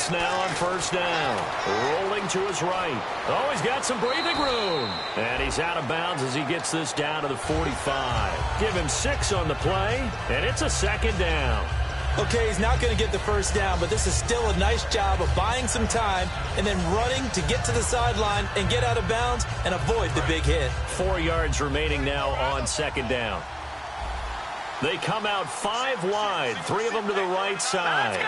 Wentz now on first down. Rolling to his right. Oh, he's got some breathing room. And he's out of bounds as he gets this down to the 45. Give him 6 on the play, and it's a second down. Okay, he's not going to get the first down, but this is still a nice job of buying some time and then running to get to the sideline and get out of bounds and avoid the big hit. 4 yards remaining now on second down. They come out 5 wide, 3 of them to the right side.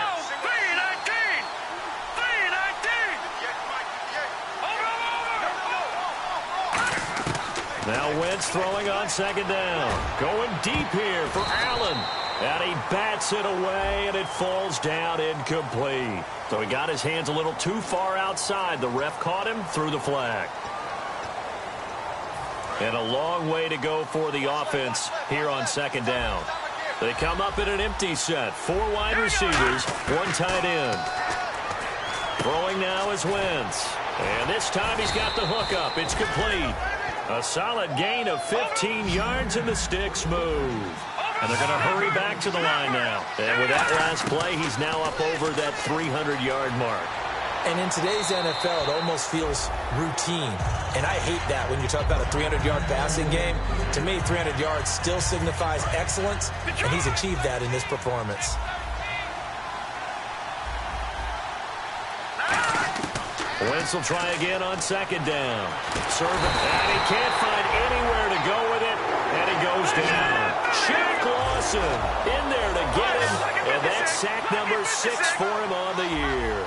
Now Wentz throwing on second down. Going deep here for Allen. And he bats it away, and it falls down incomplete. So he got his hands a little too far outside. The ref caught him, threw the flag. And a long way to go for the offense here on second down. They come up in an empty set. 4 wide receivers, 1 tight end. Throwing now is Wentz. And this time he's got the hook up. It's complete. A solid gain of 15 yards, and the sticks move. And they're going to hurry back to the line now. And with that last play, he's now up over that 300-yard mark. And in today's NFL, it almost feels routine. And I hate that when you talk about a 300-yard passing game. To me, 300 yards still signifies excellence, and he's achieved that in this performance. Wentz will try again on second down. Serving, and he can't find anywhere to go with it, and he goes down. Shaq Lawson in there to get him, and that's sack number 6 for him on the year.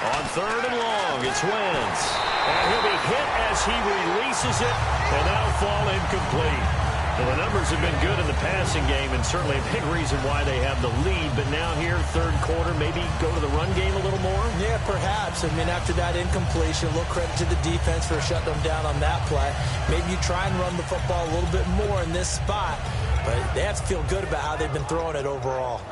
On third and long, it's Wentz. And he'll be hit as he releases it, and that'll fall incomplete. Well, the numbers have been good in the passing game, and certainly a big reason why they have the lead. But now here, third quarter, maybe go to the run game a little more? Yeah, perhaps. I mean, after that incompletion, a little credit to the defense for shutting them down on that play. Maybe you try and run the football a little bit more in this spot. But they have to feel good about how they've been throwing it overall.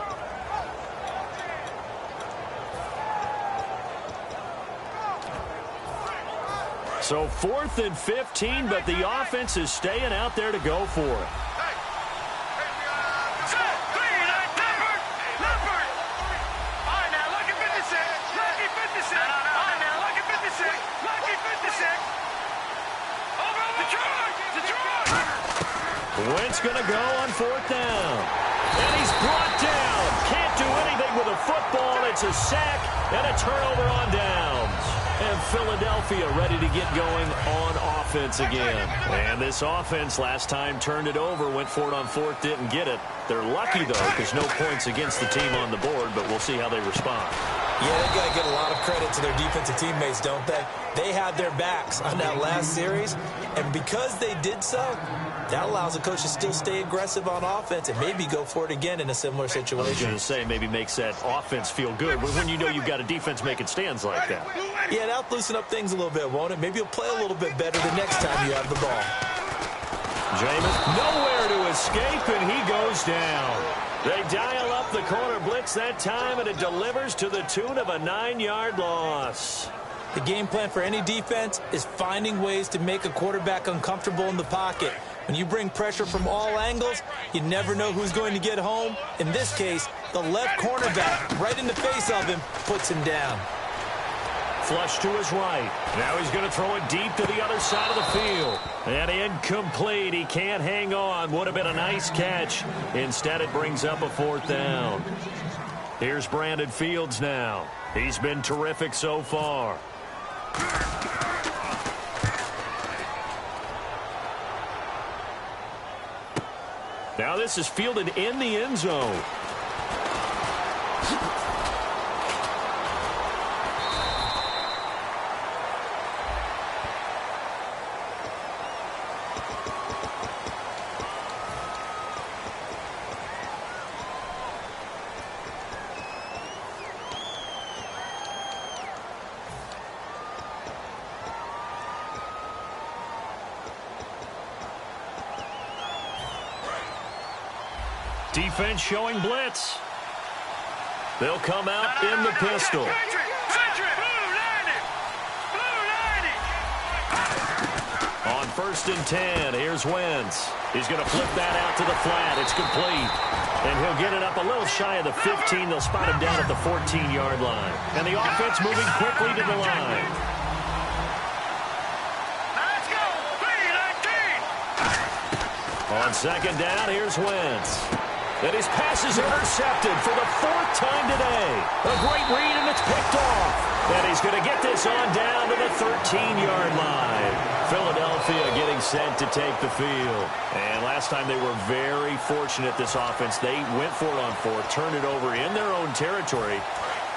So 4th and 15, but the offense is staying out there to go for it. Wentz going to go on 4th down. And he's brought down. Can't do anything with a football. It's a sack and a turnover on downs. And Philadelphia ready to get going on offense again. And this offense last time turned it over, went for it on 4th, didn't get it. They're lucky, though, because no points against the team on the board, but we'll see how they respond. Yeah, they got to give a lot of credit to their defensive teammates, don't they? They had their backs on that last series, and because they did so, that allows the coach to still stay aggressive on offense and maybe go for it again in a similar situation. I was going to say maybe makes that offense feel good, but when you know you've got a defense making stands like that. Yeah, that'll loosen up things a little bit, won't it? Maybe you'll play a little bit better the next time you have the ball. Jameis nowhere to escape, and he goes down. They dial up the corner blitz that time, and it delivers to the tune of a 9-yard loss. The game plan for any defense is finding ways to make a quarterback uncomfortable in the pocket. When you bring pressure from all angles, you never know who's going to get home. In this case, the left cornerback right in the face of him puts him down. Flush to his right. Now he's going to throw it deep to the other side of the field. And incomplete. He can't hang on. Would have been a nice catch. Instead, it brings up a 4th down. Here's Brandon Fields now. He's been terrific so far. Now this is fielded in the end zone. Defense showing blitz. They'll come out in the pistol. On first and 10. Here's Wentz. He's going to flip that out to the flat. It's complete. And he'll get it up a little shy of the 15. They'll spot him down at the 14-yard line. And the offense moving quickly to the line. Let's go. 3-19. On second down, here's Wentz. And his pass is intercepted for the 4th time today. A great read, and it's picked off. And he's going to get this on down to the 13-yard line. Philadelphia getting set to take the field. And last time they were very fortunate, this offense. They went for it on 4th, turned it over in their own territory,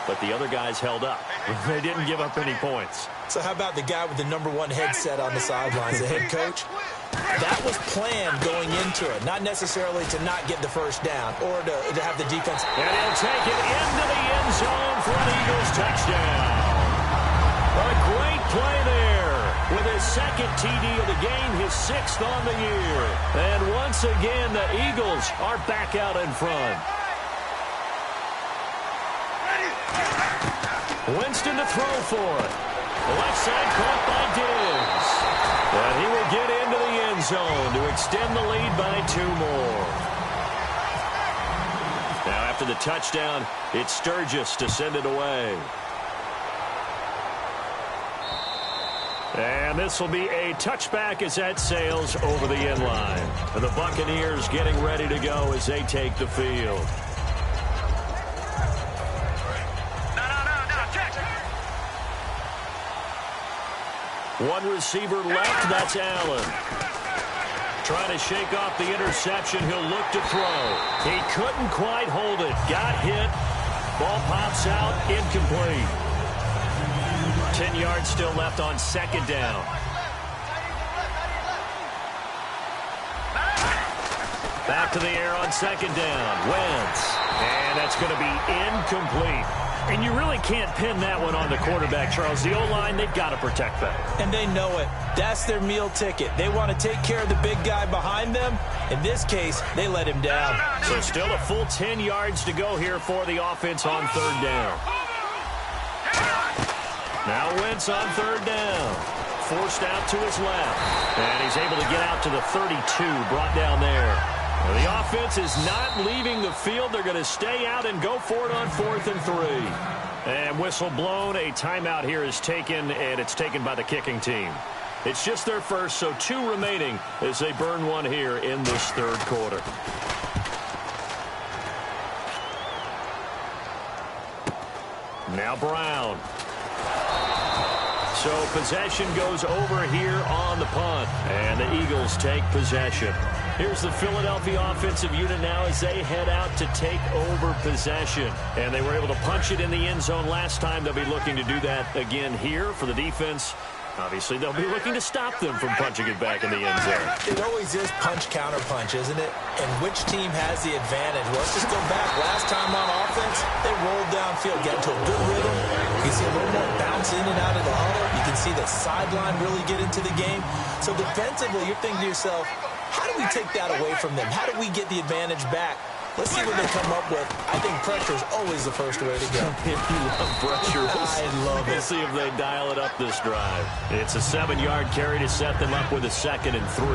but the other guys held up. They didn't give up any points. So how about the guy with the #1 headset on the sidelines, the head coach? That was planned going into it, not necessarily to not get the first down or to have the defense. And he'll take it into the end zone for an Eagles touchdown. A great play there with his 2nd TD of the game, his 6th on the year. And once again, the Eagles are back out in front. Winston to throw for it. The left side caught by Diggs. And he will get into the end zone to extend the lead by 2 more. Now after the touchdown, it's Sturgis to send it away. And this will be a touchback as that sails over the end line. And the Buccaneers getting ready to go as they take the field. One receiver left, that's Allen. Trying to shake off the interception, he'll look to throw. He couldn't quite hold it. Got hit. Ball pops out, incomplete. 10 yards still left on second down. Back to the air on second down. Wentz. And that's going to be incomplete. And you really can't pin that one on the quarterback, Charles. The O-line, they've got to protect that. And they know it. That's their meal ticket. They want to take care of the big guy behind them. In this case, they let him down. So still a full 10 yards to go here for the offense on third down. Now Wentz on third down. Forced out to his left. And he's able to get out to the 32, brought down there. Well, the offense is not leaving the field. They're going to stay out and go for it on 4th and 3. And whistle blown. A timeout here is taken, and it's taken by the kicking team. It's just their first, so 2 remaining as they burn one here in this third quarter. Now Brown. So possession goes over here on the punt, and the Eagles take possession. Here's the Philadelphia offensive unit now as they head out to take over possession. And they were able to punch it in the end zone last time. They'll be looking to do that again here for the defense. Obviously, they'll be looking to stop them from punching it back in the end zone. It always is punch-counter-punch, isn't it? And which team has the advantage? Well, let's just go back. Last time on offense, they rolled downfield, get into a good rhythm. You can see a little more bounce in and out of the huddle. You can see the sideline really get into the game. So defensively, you're thinking to yourself, how do we take that away from them? How do we get the advantage back? Let's see what they come up with. I think pressure is always the first way to go. If you love pressure, I love it. We'll see if they dial it up this drive. It's a 7-yard carry to set them up with a 2nd and 3.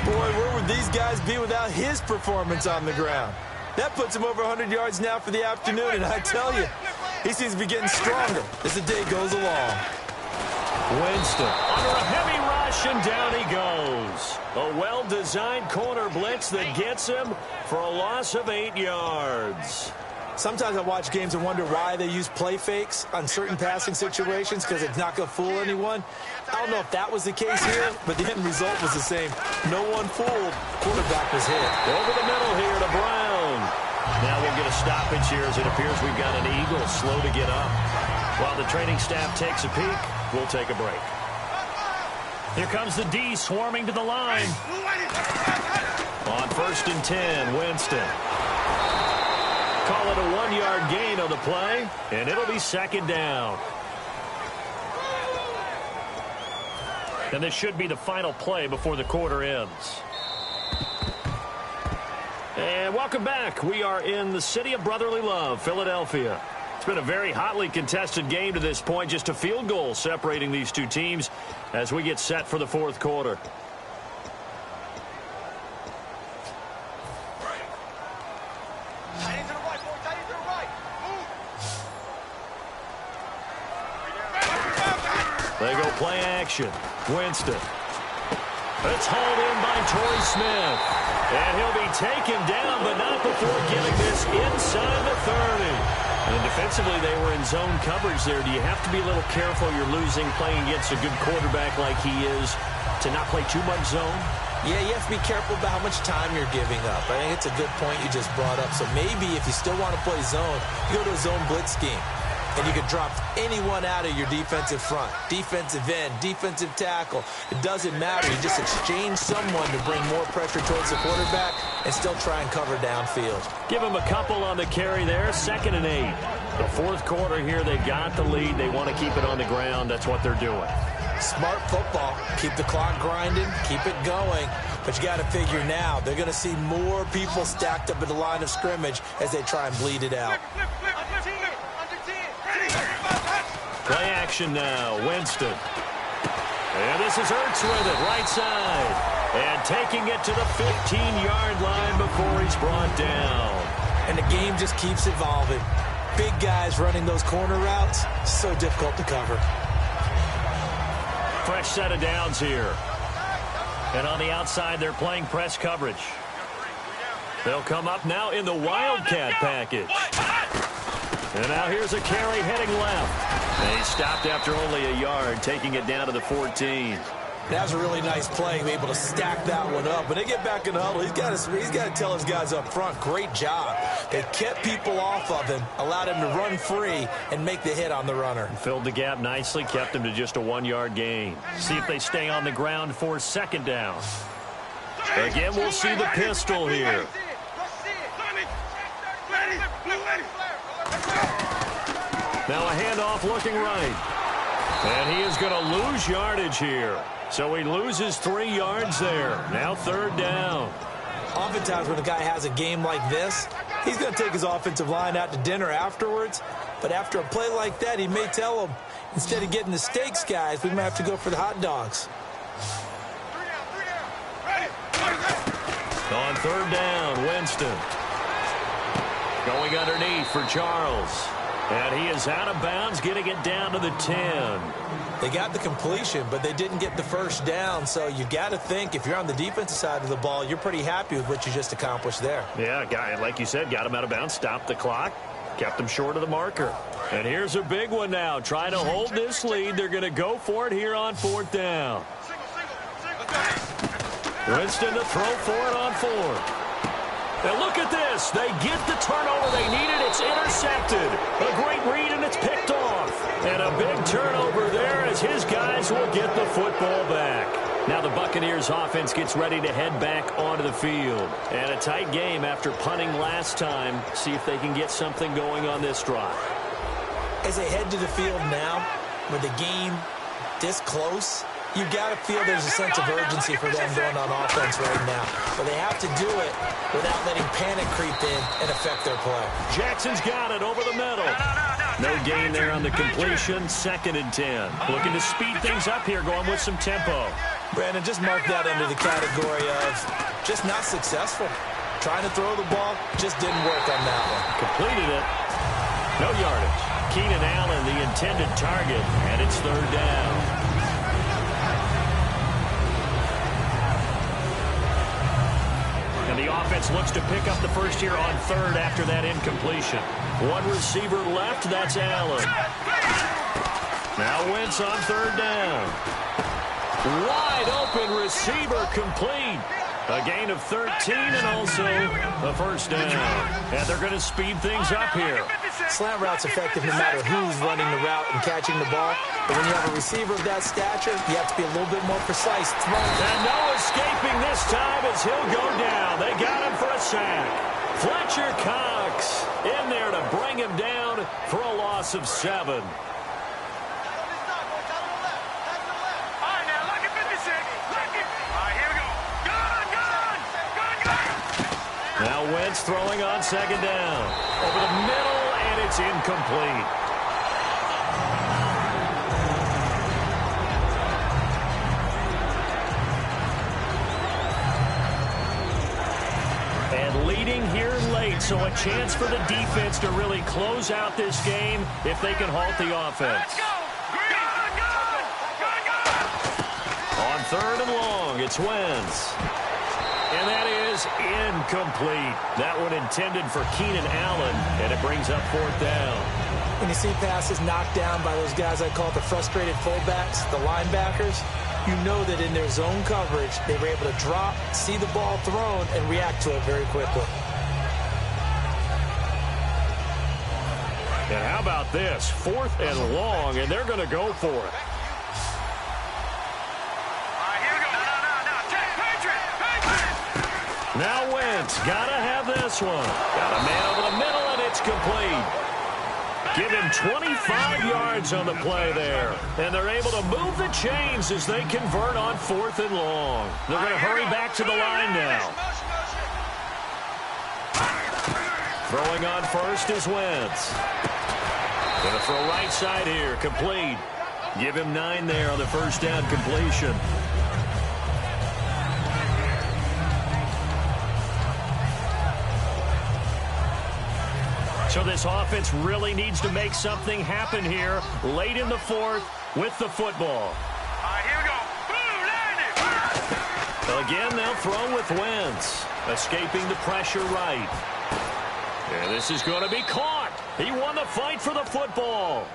Boy, where would these guys be without his performance on the ground? That puts him over 100 yards now for the afternoon, and I tell you, he seems to be getting stronger as the day goes along. Winston under a heavy rush, and down he goes. A well-designed corner blitz that gets him for a loss of 8 yards. Sometimes I watch games and wonder why they use play fakes on certain passing situations because it's not going to fool anyone. I don't know if that was the case here, but the end result was the same. No one fooled. Quarterback was hit. Over the middle here to Brown. Now we'll get a stoppage here as it appears we've got an Eagle slow to get up. While the training staff takes a peek, we'll take a break. Here comes the D swarming to the line. On 1st and 10, Winston. Call it a 1-yard gain on the play, and it'll be 2nd down. And this should be the final play before the quarter ends. And welcome back. We are in the city of brotherly love, Philadelphia. It's been a very hotly contested game to this point. Just a field goal separating these two teams as we get set for the 4th quarter. They go play action. Winston. It's hauled in by Torrey Smith. And he'll be taken down, but not before getting this inside the 30. And defensively, they were in zone coverage there. Do you have to be a little careful? You're losing playing against a good quarterback like he is to not play too much zone? Yeah, you have to be careful about how much time you're giving up. I think it's a good point you just brought up. So maybe if you still want to play zone, you go to a zone blitz scheme. And you can drop anyone out of your defensive front, defensive end, defensive tackle. It doesn't matter. You just exchange someone to bring more pressure towards the quarterback and still try and cover downfield. Give them a couple on the carry there, 2nd and 8. The fourth quarter here, they've got the lead. They want to keep it on the ground. That's what they're doing. Smart football. Keep the clock grinding. Keep it going. But you got to figure now, they're going to see more people stacked up at the line of scrimmage as they try and bleed it out. Play action now, Winston. And this is Ertz with it, right side. And taking it to the 15-yard line before he's brought down. And the game just keeps evolving. Big guys running those corner routes, so difficult to cover. Fresh set of downs here. And on the outside, they're playing press coverage. They'll come up now in the Wildcat package. And now here's a carry heading left. And he stopped after only a yard, taking it down to the 14. That was a really nice play, able to stack that one up. When they get back in the huddle, he's got to tell his guys up front, great job. They kept people off of him, allowed him to run free, and make the hit on the runner. Filled the gap nicely, kept him to just a 1-yard gain. See if they stay on the ground for 2nd down. Again, we'll see the pistol here. Now a handoff looking right. And he is going to lose yardage here. So he loses 3 yards there. Now 3rd down. Oftentimes when a guy has a game like this, he's going to take his offensive line out to dinner afterwards. But after a play like that, he may tell them, instead of getting the steaks, guys, we might have to go for the hot dogs. On 3rd down, Winston. Going underneath for Charles. And he is out of bounds, getting it down to the 10. They got the completion, but they didn't get the first down. So you got to think, if you're on the defensive side of the ball, you're pretty happy with what you just accomplished there. Yeah, guy, like you said, got him out of bounds, stopped the clock, kept him short of the marker. And here's a big one now. Trying to hold this lead. They're going to go for it here on 4th down. Winston to throw for it on 4th. And look at this. They get the turnover they needed. It's intercepted. A great read, and it's picked off. And a big turnover there as his guys will get the football back. Now the Buccaneers offense gets ready to head back onto the field. And a tight game after punting last time. See if they can get something going on this drive. As they head to the field now, with the game this close, you got to feel there's a sense of urgency for them going on offense right now. But they have to do it without letting panic creep in and affect their play. Jackson's got it over the middle. No gain there on the completion. 2nd and 10. Looking to speed things up here, going with some tempo. Brandon, just mark that under the category of just not successful. Trying to throw the ball, just didn't work on that one. Completed it. No yardage. Keenan Allen, the intended target, and it's 3rd down. And the offense looks to pick up the first here on 3rd after that incompletion. One receiver left, that's Allen. Now Wentz on 3rd down. Wide open receiver complete. A gain of 13 and also a 1st down. And they're going to speed things up here. Slant route's effective no matter who's running the route and catching the ball. But when you have a receiver of that stature, you have to be a little bit more precise. And no escaping this time as he'll go down. They got him for a sack. Fletcher Cox in there to bring him down for a loss of 7. Now Wentz throwing on 2nd down. Over the middle, and it's incomplete. And leading here late, so a chance for the defense to really close out this game if they can halt the offense. On 3rd and long, it's Wentz. And that is incomplete. That one intended for Keenan Allen, and it brings up 4th down. When you see passes knocked down by those guys I call the frustrated fullbacks, the linebackers, you know that in their zone coverage, they were able to drop, see the ball thrown, and react to it very quickly. And how about this? 4th and long, and they're going to go for it. Now Wentz, gotta have this one. Got a man over the middle, and it's complete. Give him 25 yards on the play there. And they're able to move the chains as they convert on 4th and long. They're going to hurry back to the line now. Throwing on first is Wentz. Going to throw right side here, complete. Give him 9 there on the first down completion. So this offense really needs to make something happen here late in the 4th with the football. Here we go. Again, they'll throw with Wentz, escaping the pressure right. And this is going to be caught. He won the fight for the football.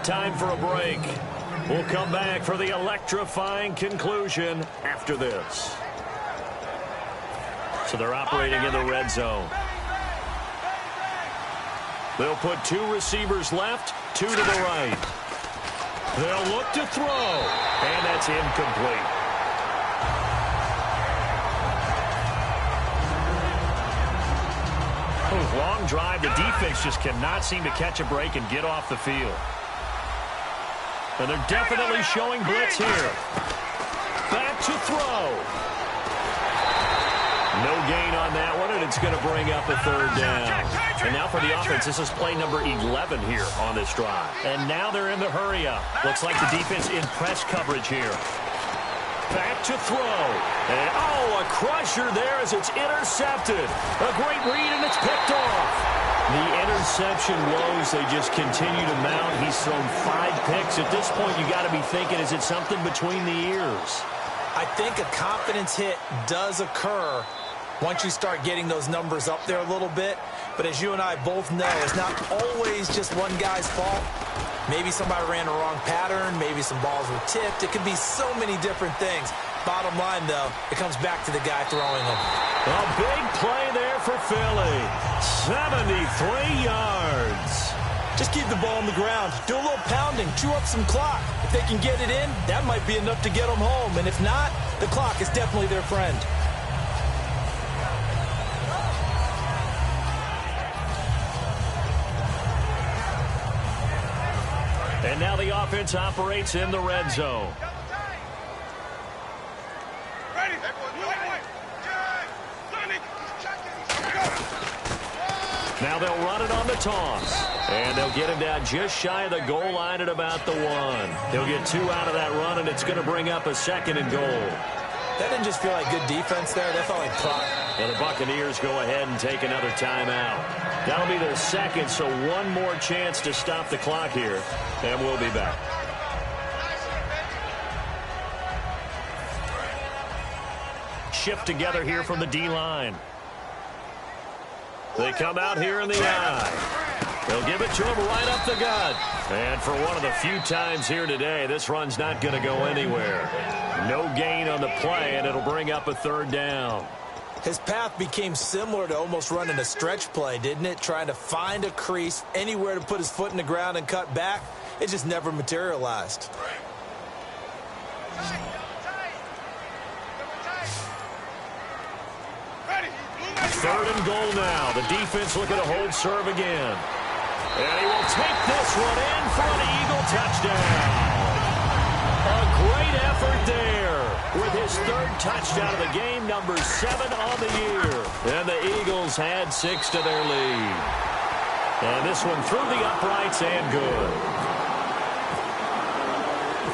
Time for a break. We'll come back for the electrifying conclusion after this. So they're operating in the red zone. They'll put 2 receivers left, 2 to the right. They'll look to throw, and that's incomplete. Long drive. The defense just cannot seem to catch a break and get off the field. And they're definitely showing blitz here. Back to throw. No gain on that one, and it's going to bring up a 3rd down. And now for the offense, this is play number 11 here on this drive. And now they're in the hurry-up. Looks like the defense in press coverage here. Back to throw. And, a crusher there as it's intercepted. A great read, and it's picked off. The interception woes, they just continue to mount. He's thrown 5 picks. At this point, you got to be thinking, is it something between the ears? I think a confidence hit does occur once you start getting those numbers up there a little bit. But as you and I both know, it's not always just one guy's fault. Maybe somebody ran the wrong pattern. Maybe some balls were tipped. It could be so many different things. Bottom line, though, it comes back to the guy throwing them. A big play there for Philly. 73 yards. Just keep the ball on the ground. Do a little pounding. Chew up some clock. If they can get it in, that might be enough to get them home. And if not, the clock is definitely their friend. And now the offense operates in the red zone. Now they'll run it on the toss. And they'll get him down just shy of the goal line at about the 1. He'll get 2 out of that run, and it's going to bring up a 2nd and goal. That didn't just feel like good defense there. That felt like pride. And the Buccaneers go ahead and take another timeout. That'll be their 2nd, so 1 more chance to stop the clock here. And we'll be back. Shift together here from the D-line. They come out here in the eye. They'll give it to him right up the gut. And for one of the few times here today, this run's not going to go anywhere. No gain on the play, and it'll bring up a 3rd down. His path became similar to almost running a stretch play, didn't it? Trying to find a crease, anywhere to put his foot in the ground and cut back. It just never materialized. Third and goal now. The defense looking to hold serve again. And he will take this one in for an Eagle touchdown. A great effort there with his 3rd touchdown of the game, number 7 on the year. And the Eagles had 6 to their lead. And this one through the uprights and good.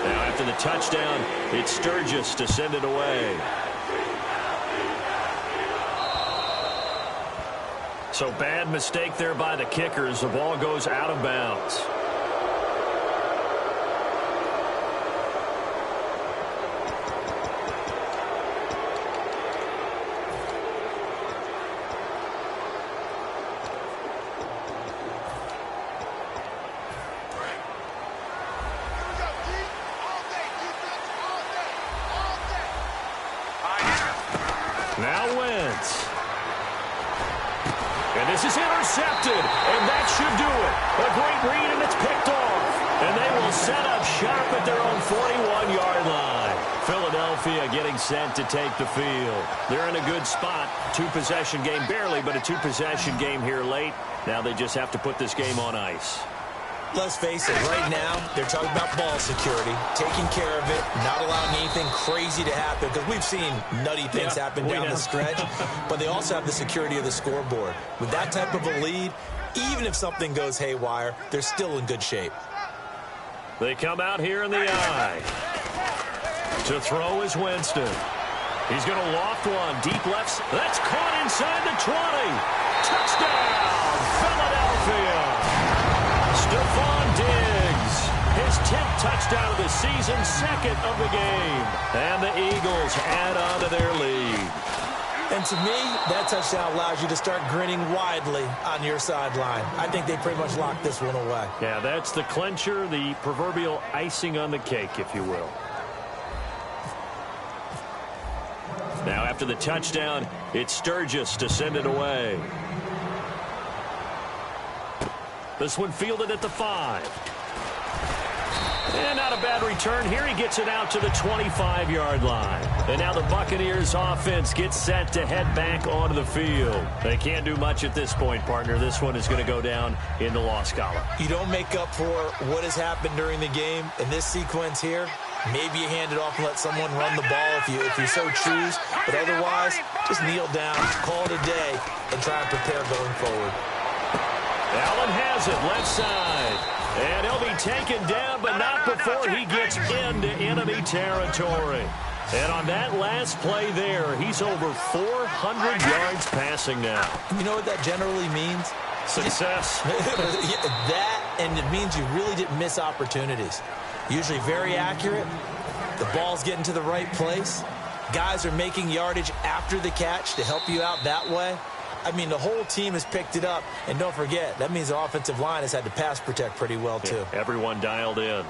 Now after the touchdown, it's Sturgis to send it away. So bad mistake there by the kickers. The ball goes out of bounds. Now Wentz. And this is intercepted, and that should do it. A great read, and it's picked off. And they will set up shop at their own 41-yard line. Philadelphia getting set to take the field. They're in a good spot. Two-possession game, barely, but a two-possession game here late. Now they just have to put this game on ice. Let's face it, right now, they're talking about ball security, taking care of it, not allowing anything crazy to happen, because we've seen nutty things happen down the stretch, but they also have the security of the scoreboard. With that type of a lead, even if something goes haywire, they're still in good shape. They come out here in the eye. To throw is Winston. He's going to loft one. Deep left. That's caught inside the 20. Touchdown, Philadelphia. Stephon Diggs, his 10th touchdown of the season, second of the game. And the Eagles add on to their lead. And to me, that touchdown allows you to start grinning widely on your sideline. I think they pretty much locked this one away. Yeah, that's the clincher, the proverbial icing on the cake, if you will. Now, after the touchdown, it's Sturgis to send it away. This one fielded at the 5. And not a bad return here. He gets it out to the 25-yard line. And now the Buccaneers offense gets set to head back onto the field. They can't do much at this point, partner. This one is going to go down in the loss column. You don't make up for what has happened during the game. In this sequence here, maybe you hand it off and let someone run the ball if you so choose. But otherwise, just kneel down, call it a day, and try and prepare going forward. Allen has it, left side. And he'll be taken down, but not before he gets into enemy territory. And on that last play there, he's over 400 yards passing now. You know what that generally means? Success. That, and it means you really didn't miss opportunities. Usually very accurate. The ball's getting to the right place. Guys are making yardage after the catch to help you out that way. I mean, the whole team has picked it up. And don't forget, that means the offensive line has had to pass protect pretty well, too. Yeah, everyone dialed in.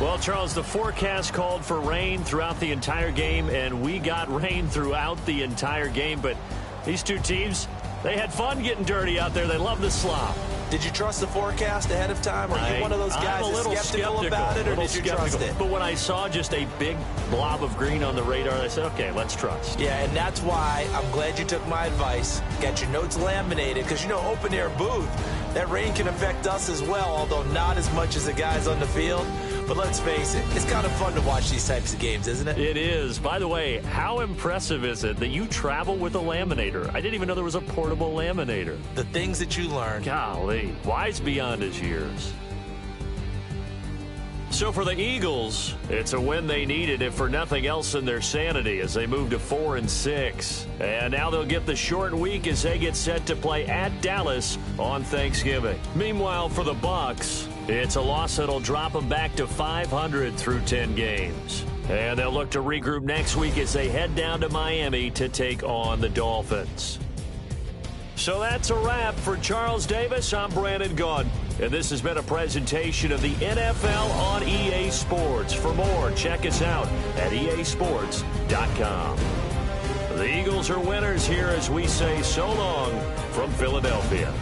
Well, Charles, the forecast called for rain throughout the entire game, and we got rain throughout the entire game. But these two teams, they had fun getting dirty out there. They love the slop. Did you trust the forecast ahead of time? Or are you one of those guys that's skeptical about it, or did you trust it? But when I saw just a big blob of green on the radar, I said, okay, let's trust. Yeah, and that's why I'm glad you took my advice. Got your notes laminated, because, you know, open-air booth, that rain can affect us as well, although not as much as the guys on the field. But let's face it, it's kind of fun to watch these types of games, isn't it? It is. By the way, how impressive is it that you travel with a laminator? I didn't even know there was a portable laminator. The things that you learn. Golly, wise beyond his years. So for the Eagles, it's a win they needed, if for nothing else than their sanity, as they move to 4-6. And now they'll get the short week as they get set to play at Dallas on Thanksgiving. Meanwhile, for the Bucs, it's a loss that'll drop them back to 500 through 10 games. And they'll look to regroup next week as they head down to Miami to take on the Dolphins. So that's a wrap for Charles Davis. I'm Brandon Gaudin, and this has been a presentation of the NFL on EA Sports. For more, check us out at easports.com. The Eagles are winners here as we say so long from Philadelphia.